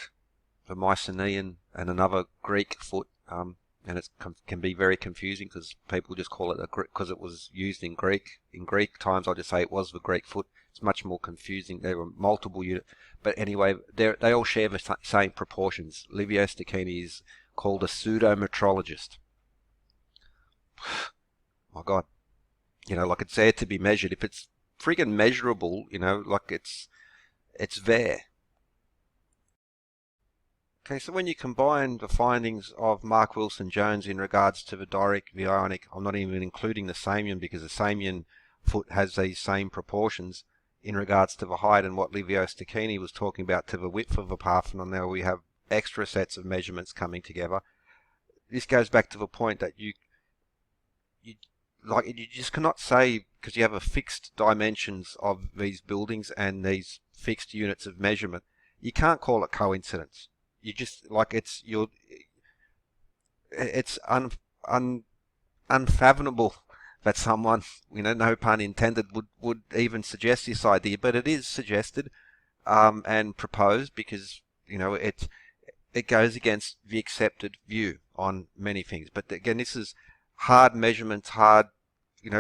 the Mycenaean and another Greek foot, and it can be very confusing because people just call it because it was used in Greek. In Greek times, I'll just say it was the Greek foot. It's much more confusing. There were multiple units, but anyway, they all share the same proportions. Livio Stachini is called a pseudo-metrologist. My God, like it's there to be measured. If it's friggin' measurable, like it's there. Okay, so when you combine the findings of Mark Wilson Jones in regards to the Doric, the Ionic, I'm not even including the Samian because the Samian foot has these same proportions in regards to the height, and what Livio Stachini was talking about to the width of the Parthenon. Now we have extra sets of measurements coming together. This goes back to the point that you just cannot say, because you have a fixed dimensions of these buildings and these fixed units of measurement, you can't call it coincidence. You just it's unfathomable that someone, no pun intended, would even suggest this idea, but it is suggested and proposed because it goes against the accepted view on many things. But again, this is hard measurements,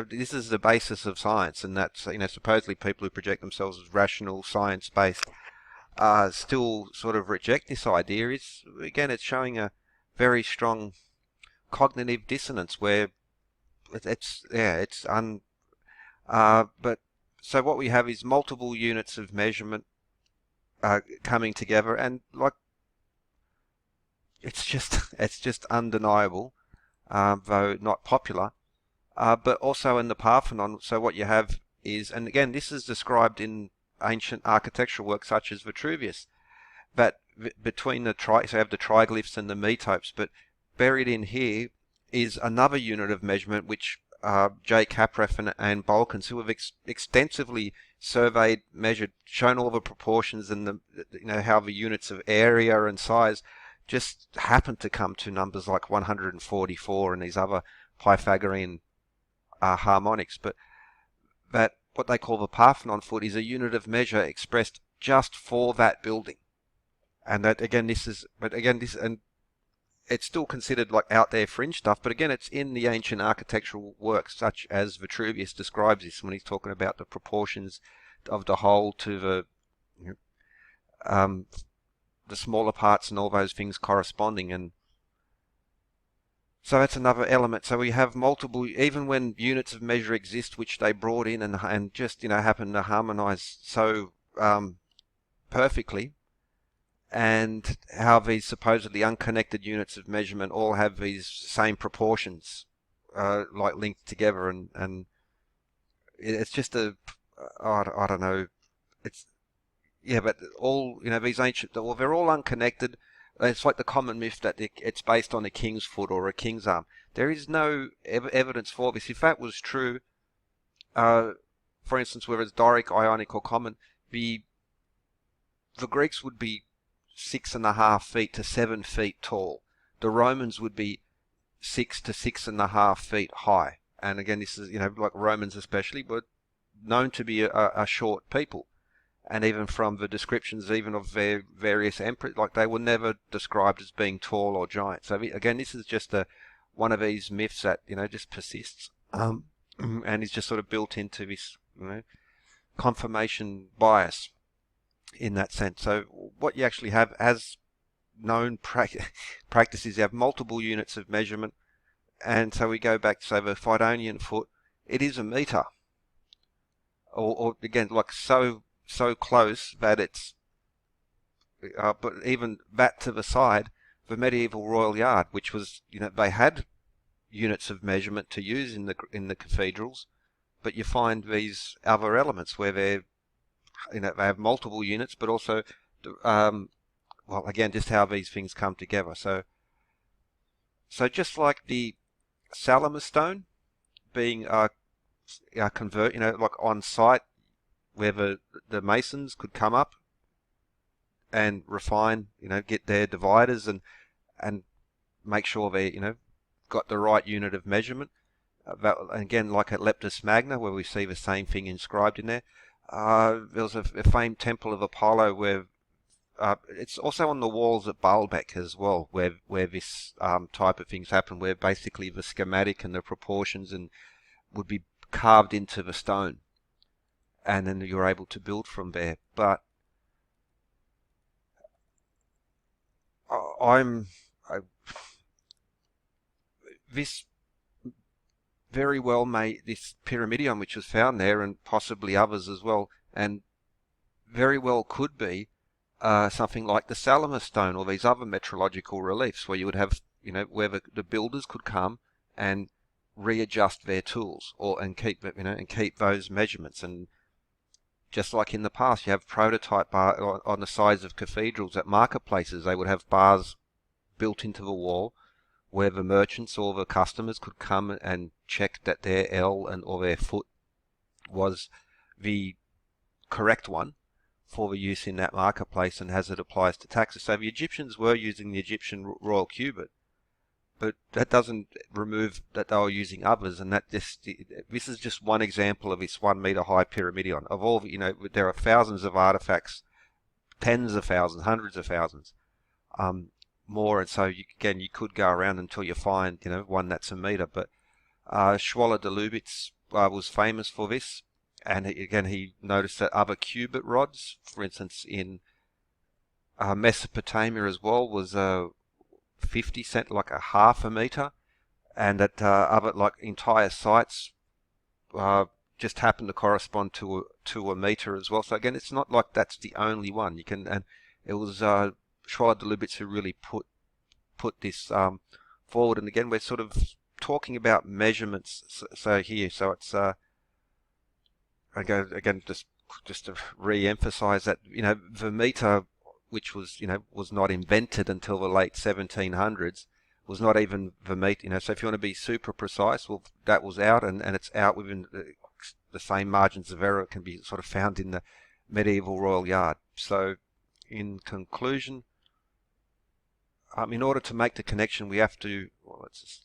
this is the basis of science, and that's, supposedly people who project themselves as rational, science-based, still sort of reject this idea. It's showing a very strong cognitive dissonance where but so what we have is multiple units of measurement coming together, and it's just undeniable, though not popular. But also in the Parthenon, so what you have is, and again, this is described in ancient architectural works such as Vitruvius, that between so you have the triglyphs and the metopes, but buried in here is another unit of measurement which J. Kaprath and Balkans, who have extensively surveyed, measured, shown all the proportions and how the units of area and size just happen to come to numbers like 144 and these other Pythagorean harmonics, but that what they call the Parthenon foot is a unit of measure expressed just for that building. And that again, and it's still considered like out there fringe stuff, but again, it's in the ancient architectural works, such as Vitruvius describes this when he's talking about the proportions of the whole to the smaller parts and all those things corresponding. And so that's another element. So we have multiple, even when units of measure exist, which they brought in and just happen to harmonize so perfectly, and how these supposedly unconnected units of measurement all have these same proportions, like linked together, and it's just I don't know, but all these ancient, well, they're all unconnected. It's like the common myth that it's based on a king's foot or a king's arm. There is no evidence for this. If that was true, for instance, whether it's Doric, Ionic, or common, the Greeks would be 6.5 feet to 7 feet tall. The Romans would be 6 to 6.5 feet high. And again, this is like Romans especially, but known to be a short people. And even from the descriptions, even of their various emperors, like they were never described as being tall or giant. So again, this is just one of these myths that just persists, and is just sort of built into this confirmation bias in that sense. So what you actually have as known practices, you have multiple units of measurement, and so we go back to say the Phaidonian foot. It is a meter, or again, like so close that it's, but even that to the side, the medieval royal yard, which was, they had units of measurement to use in the cathedrals, but you find these other elements where they have multiple units, but also, well, again, just how these things come together. So just like the Salamis stone being like on site, where the masons could come up and refine, get their dividers and make sure they, got the right unit of measurement. Again, like at Leptis Magna, where we see the same thing inscribed in there. There was a famed temple of Apollo where it's also on the walls at Baalbek as well, where this type of things happen, where basically the schematic and the proportions and would be carved into the stone, and then you're able to build from there. But this very well may, this pyramidion which was found there, and possibly others as well, and very well could be something like the Salamis stone or these other metrological reliefs, where you would have, where the builders could come and readjust their tools and keep those measurements. And just like in the past, you have prototype bar on the sides of cathedrals at marketplaces. They would have bars built into the wall where the merchants or the customers could come and check that their L and or their foot was the correct one for the use in that marketplace and as it applies to taxes. So the Egyptians were using the Egyptian royal cubit, but that doesn't remove that they were using others, and that this is just one example of this 1 meter high pyramidion. Of all, there are thousands of artifacts, tens of thousands, hundreds of thousands, more, and so again you could go around until you find one that's a meter. But Schwaller de Lubitz was famous for this, and he noticed that other cubit rods, for instance in Mesopotamia as well, was 50 cent, like a half a meter, and that other like entire sites just happen to correspond to a meter as well. So again, it's not like that's the only one. And it was Schwaller de Lubitz who really put this forward. And again, we're sort of talking about measurements. So it's again just to re-emphasize that the meter, which was was not invented until the late 1700s, was not even the meter. So if you want to be super precise, well, that was out, and it's out within the same margins of error can be sort of found in the medieval royal yard. So in conclusion, in order to make the connection, we have to, well, let's just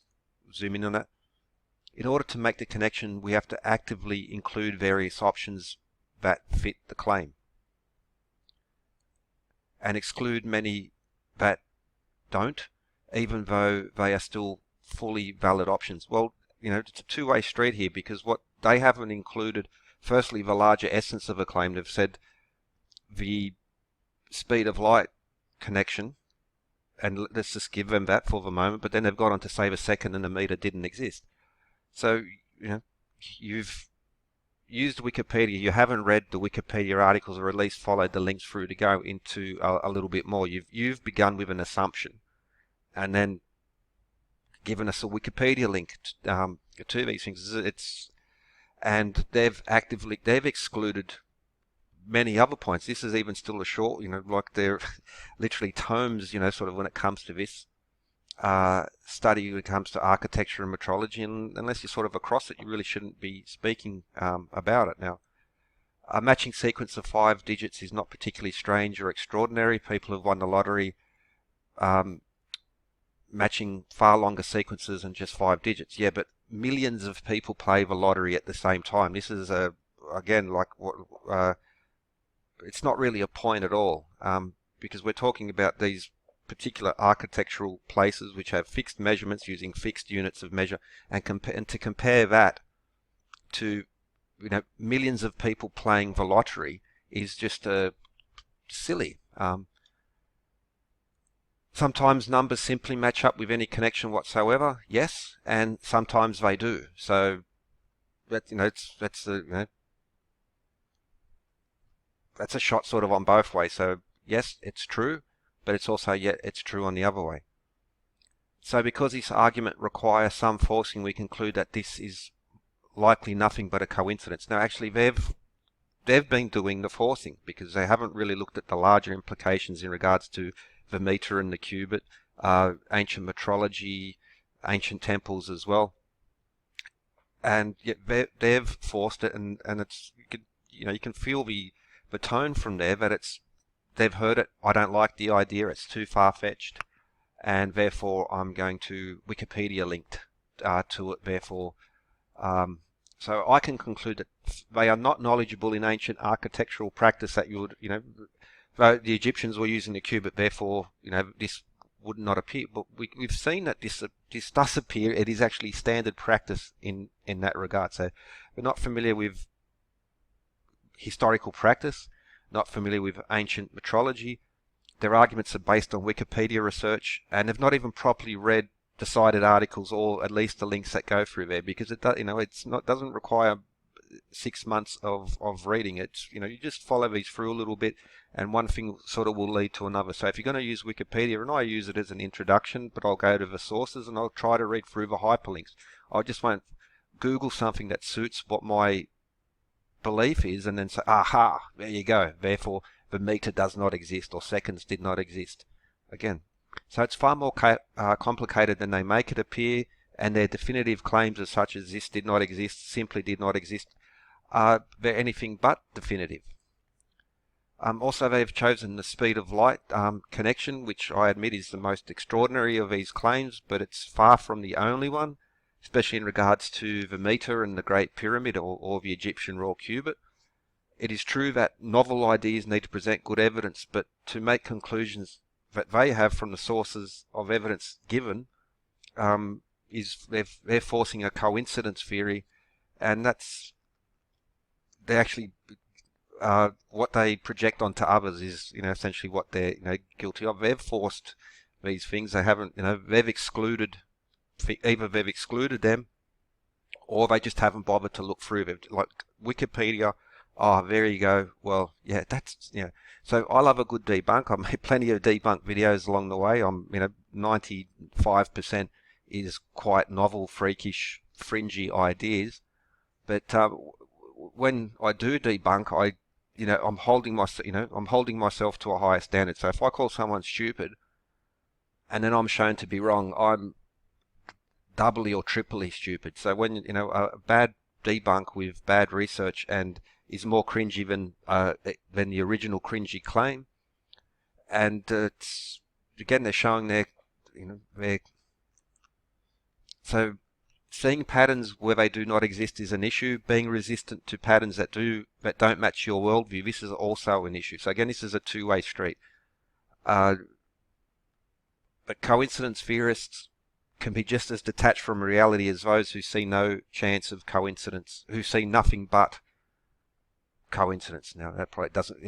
zoom in on that. In order to make the connection, we have to actively include various options that fit the claim and exclude many that don't, even though they are still fully valid options. Well, it's a two-way street here, because what they haven't included, firstly, the larger essence of a claim. They've said the speed of light connection, and let's just give them that for the moment, but then they've gone on to say the second and the meter didn't exist. So, you've used Wikipedia, you haven't read the Wikipedia articles, or at least followed the links through to go into a little bit more. You've begun with an assumption, and then given us a Wikipedia link to these things. And they've excluded many other points. This is even still a short, like they're literally tomes, sort of when it comes to this study, when it comes to architecture and metrology, and unless you're sort of across it, you really shouldn't be speaking about it. Now, a matching sequence of 5 digits is not particularly strange or extraordinary. People have won the lottery matching far longer sequences than just 5 digits. Yeah, but millions of people play the lottery at the same time. This is again, like what it's not really a point at all, because we're talking about these particular architectural places which have fixed measurements using fixed units of measure, and to compare that to millions of people playing the lottery is just silly. Sometimes numbers simply match up with any connection whatsoever, yes, and sometimes they do. So that that's a shot sort of on both ways. So yes, it's true, but it's also it's true on the other way. So because this argument requires some forcing, we conclude that this is likely nothing but a coincidence. Now, actually, they've been doing the forcing, because they haven't really looked at the larger implications in regards to the meter and the cubit, ancient metrology, ancient temples as well, and yet they've forced it, and it's you can feel the tone from there that they've heard it. I don't like the idea; it's too far-fetched, and therefore I'm going to Wikipedia linked to it. Therefore, so I can conclude that they are not knowledgeable in ancient architectural practice that you would the Egyptians were using the cubit, therefore, this would not appear. But we've seen that this does appear. It is actually standard practice in that regard. So we're not familiar with historical practice, not familiar with ancient metrology. Their arguments are based on Wikipedia research, and they've not even properly read the cited articles, or at least the links that go through there, because it doesn't require 6 months of reading it. You just follow these through a little bit, and one thing sort of will lead to another. So if you're going to use Wikipedia, and I use it as an introduction, but I'll go to the sources and I'll try to read through the hyperlinks. I just won't Google something that suits what my belief is, and then say, aha, there you go. Therefore, the meter does not exist, or seconds did not exist. Again, so it's far more complicated than they make it appear, and their definitive claims as such as this did not exist, simply did not exist, they're anything but definitive. Also, they've chosen the speed of light connection, which I admit is the most extraordinary of these claims, but it's far from the only one, especially in regards to the meter and the Great Pyramid or the Egyptian raw cubit. It is true that novel ideas need to present good evidence, but to make conclusions that they have from the sources of evidence given they're forcing a coincidence theory, and they actually what they project onto others is essentially what they're guilty of. They've forced these things. They haven't they've excluded, either they've excluded them or they just haven't bothered to look through them. Like Wikipedia, oh, there you go. Well, yeah, so I love a good debunk. I've made plenty of debunk videos along the way. 95% is quite novel, freakish, fringy ideas. But when I do debunk, I'm holding myself to a higher standard. So if I call someone stupid, and then I'm shown to be wrong, I'm doubly or triply stupid. So when a bad debunk with bad research and is more cringy than the original cringy claim, and again they're showing their so seeing patterns where they do not exist is an issue. Being resistant to patterns that don't match your worldview, this is also an issue. So again, this is a two-way street. But coincidence theorists can be just as detached from reality as those who see no chance of coincidence, who see nothing but coincidence. Now that probably doesn't,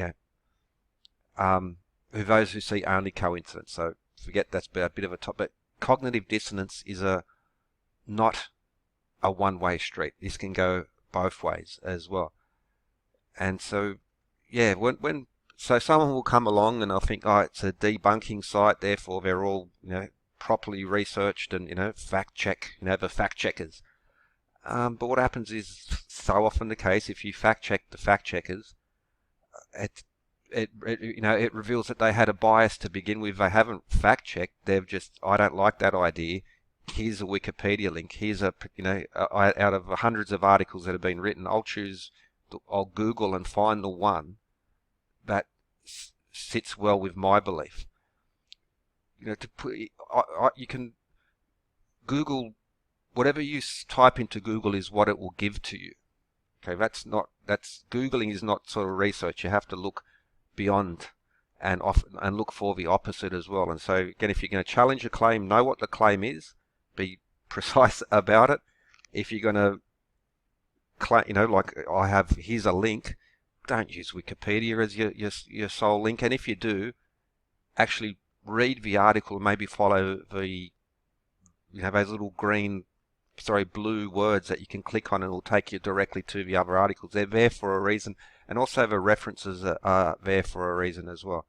those who see only coincidence. So forget that's a bit of a top. But cognitive dissonance is not a one-way street. This can go both ways as well. And so, yeah, so someone will come along and I'll think, oh, it's a debunking site, therefore they're all, properly researched and, fact check, the fact checkers. But what happens is so often the case, if you fact check the fact checkers, it reveals that they had a bias to begin with. They haven't fact checked. They've just, I don't like that idea. Here's a Wikipedia link. Here's out of hundreds of articles that have been written, I'll Google and find the one that sits well with my belief. You can Google, whatever you type into Google is what it will give to you. Okay, Googling is not sort of research. You have to look beyond and look for the opposite as well. And so again, if you're going to challenge a claim, know what the claim is, be precise about it. If you're going to claim, like here's a link, don't use Wikipedia as your sole link. And if you do, actually read the article, maybe follow the those little blue words that you can click on and it will take you directly to the other articles. They're there for a reason, and also the references are there for a reason as well.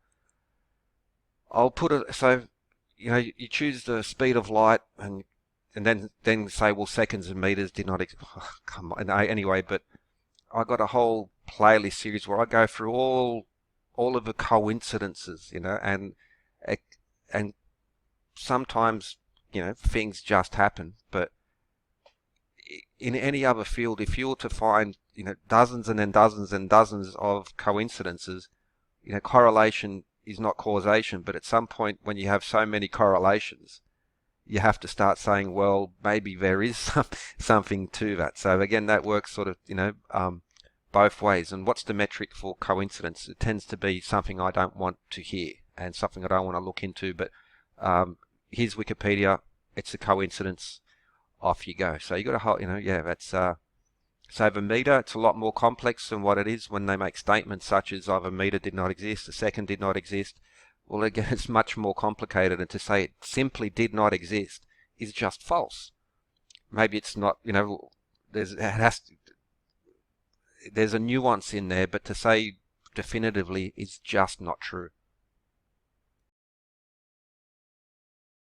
I'll put it so you choose the speed of light and then say, well, seconds and meters did not come on. Anyway, but I got a whole playlist series where I go through all of the coincidences, and sometimes things just happen. But in any other field, if you were to find dozens and then dozens and dozens of coincidences, correlation is not causation. But at some point, when you have so many correlations, you have to start saying, well, maybe there is something to that. So again, that works sort of both ways. And what's the metric for coincidence? It tends to be something I don't want to hear and something I don't want to look into. But here's Wikipedia. It's a coincidence. Off you go. So you got a whole, that's so the meter. It's a lot more complex than what it is when they make statements such as, "Oh, a meter did not exist, a second did not exist." Well, again, it's much more complicated, and to say it simply did not exist is just false. Maybe it's not. There's a nuance in there, but to say definitively is just not true.